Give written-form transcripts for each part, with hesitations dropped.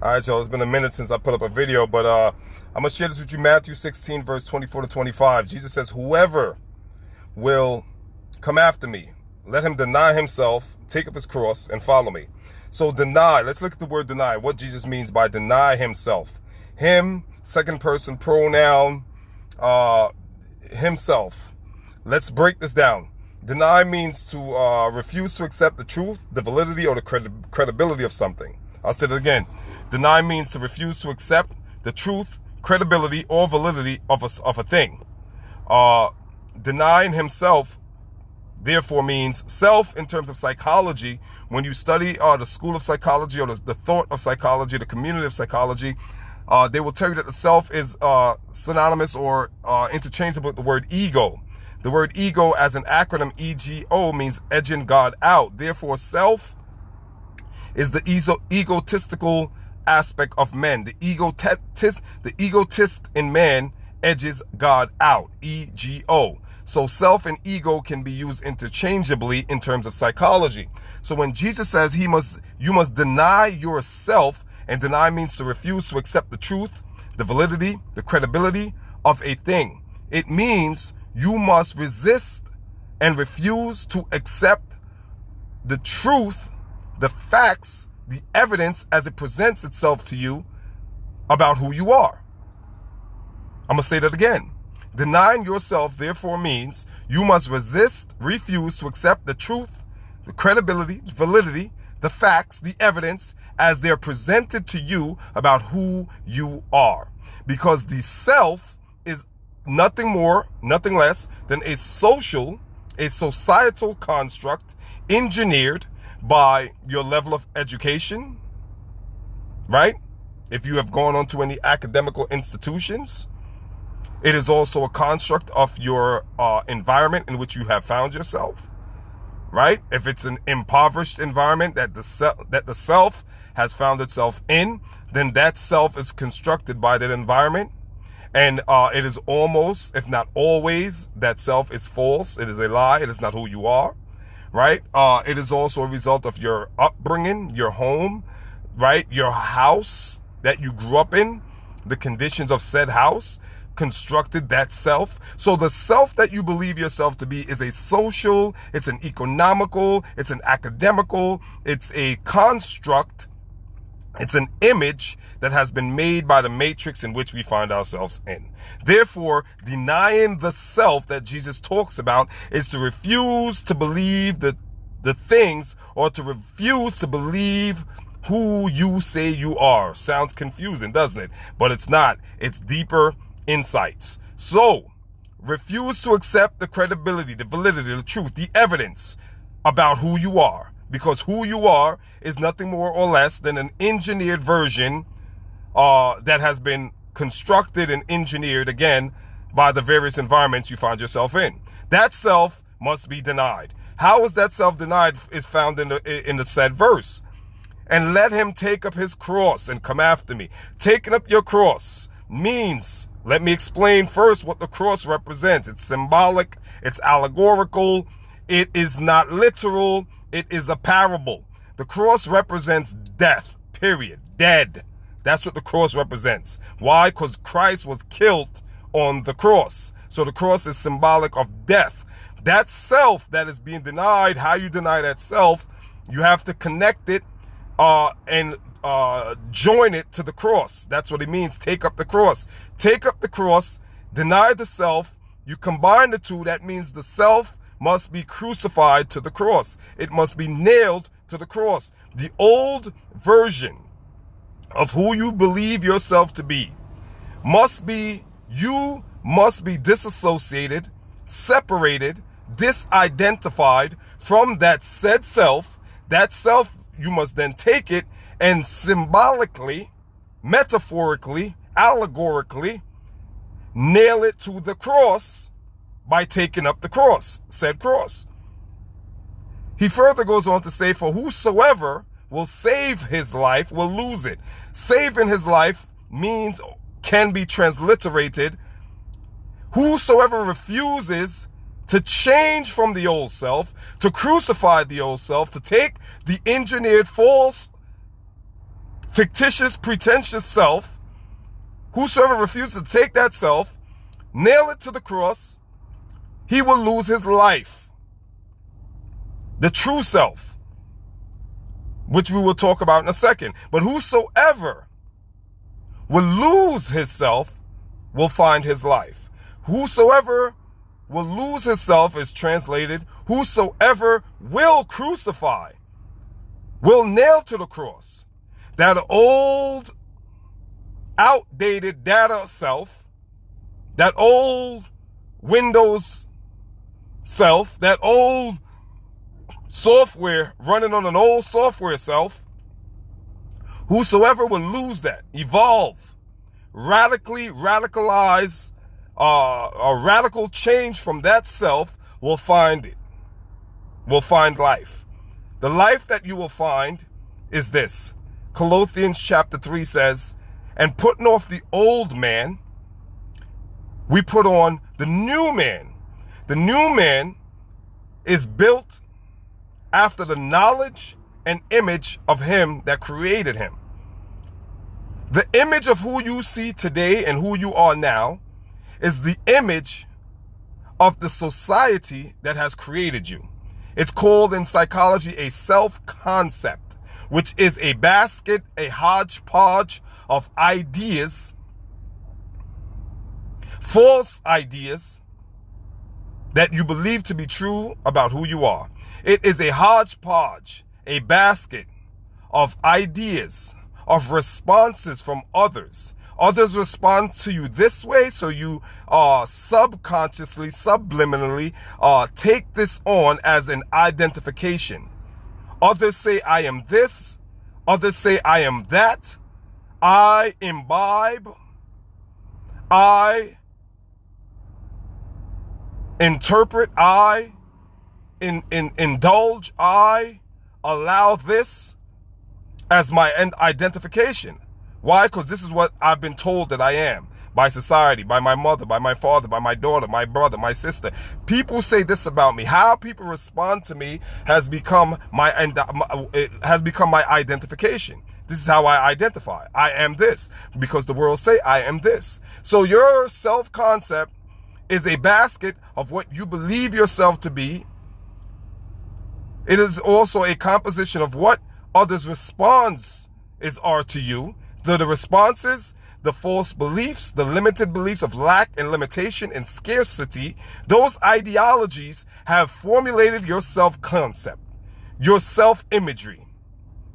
All right, y'all, it's been a minute since I put up a video, but I'm going to share this with you. Matthew 16, verse 24 to 25. Jesus says, whoever will come after me, let him deny himself, take up his cross, and follow me. So deny, let's look at the word deny, what Jesus means by deny himself. Him, second person pronoun, himself. Let's break this down. Deny means to refuse to accept the truth, the validity, or the credibility of something. I'll say it again. Deny means to refuse to accept the truth, credibility, or validity of a thing. Denying himself, therefore, means self in terms of psychology. When you study the school of psychology or the thought of psychology, the community of psychology, they will tell you that the self is synonymous or interchangeable with the word ego. The word ego as an acronym, EGO, means edging God out. Therefore, self is the egotistical aspect of men. The egotist in man edges God out. EGO. So self and ego can be used interchangeably in terms of psychology. So when Jesus says you must deny yourself, and deny means to refuse to accept the truth, the validity, the credibility of a thing. It means you must resist and refuse to accept the truth, the facts, the evidence as it presents itself to you about who you are. I'm going to say that again. Denying yourself, therefore, means you must resist, refuse to accept the truth, the credibility, the validity, the facts, the evidence as they're presented to you about who you are. Because the self is nothing more, nothing less than a societal construct engineered by your level of education, right? If you have gone on to any academical institutions, it is also a construct of your environment in which you have found yourself, right? If it's an impoverished environment that the self has found itself in, then that self is constructed by that environment. And it is almost, if not always, that self is false. It is a lie. It is not who you are, right? It is also a result of your upbringing, your home, right? Your house that you grew up in, the conditions of said house constructed that self. So the self that you believe yourself to be is a social, it's an economical, it's an academical, it's a construct, it's an image that has been made by the matrix in which we find ourselves in. Therefore, denying the self that Jesus talks about is to refuse to believe the things, or to refuse to believe who you say you are. Sounds confusing, doesn't it? But it's not. It's deeper insights. So, refuse to accept the credibility, the validity, the truth, the evidence about who you are. Because who you are is nothing more or less than an engineered version that has been constructed and engineered, again, by the various environments you find yourself in. That self must be denied. How is that self denied is found in the said verse. And let him take up his cross and come after me. Taking up your cross means, let me explain first what the cross represents. It's symbolic, it's allegorical, it is not literal, it is a parable. The cross represents death, period. Dead. That's what the cross represents. Why? Because Christ was killed on the cross. So the cross is symbolic of death. That self that is being denied, how you deny that self, you have to connect it and join it to the cross. That's what it means. Take up the cross. Take up the cross, deny the self. You combine the two. That means the self must be crucified to the cross. It must be nailed to the cross. The old version of who you believe yourself to be must be disassociated, separated, disidentified from that said self. That self, you must then take it and symbolically, metaphorically, allegorically nail it to the cross by taking up the cross, said cross. He further goes on to say, for whosoever will save his life will lose it. Saving his life means, can be transliterated, whosoever refuses to change from the old self, to crucify the old self, to take the engineered false fictitious, pretentious self, whosoever refuses to take that self, nail it to the cross, he will lose his life. The true self, which we will talk about in a second. But whosoever will lose his self will find his life. Whosoever will lose his self is translated, whosoever will crucify, will nail to the cross. That old, outdated data self, that old Windows self, that old software running on an old software self, whosoever will lose that, evolve, radically radicalize, a radical change from that self will find it, will find life. The life that you will find is this. Colossians chapter 3 says, and putting off the old man, we put on the new man. The new man is built after the knowledge and image of him that created him. The image of who you see today and who you are now is the image of the society that has created you. It's called in psychology a self-concept, which is a basket, a hodgepodge of ideas, false ideas that you believe to be true about who you are. It is a hodgepodge, a basket of ideas, of responses from others. Others respond to you this way, so you subconsciously, subliminally take this on as an identification. Others say, I am this. Others say, I am that. I imbibe. I interpret. I indulge. I allow this as my identification. Why? Because this is what I've been told that I am by society, by my mother, by my father, by my daughter, my brother, my sister. People say this about me. How people respond to me has become my identification. This is how I identify. I am this because the world say I am this. So your self-concept is a basket of what you believe yourself to be. It is also a composition of what others' response are to you. The responses, the false beliefs, the limited beliefs of lack and limitation and scarcity, those ideologies have formulated your self-concept, your self-imagery,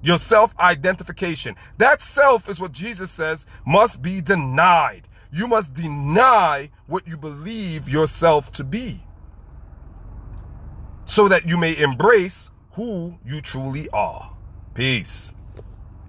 your self-identification. That self is what Jesus says must be denied. You must deny what you believe yourself to be so that you may embrace who you truly are. Peace.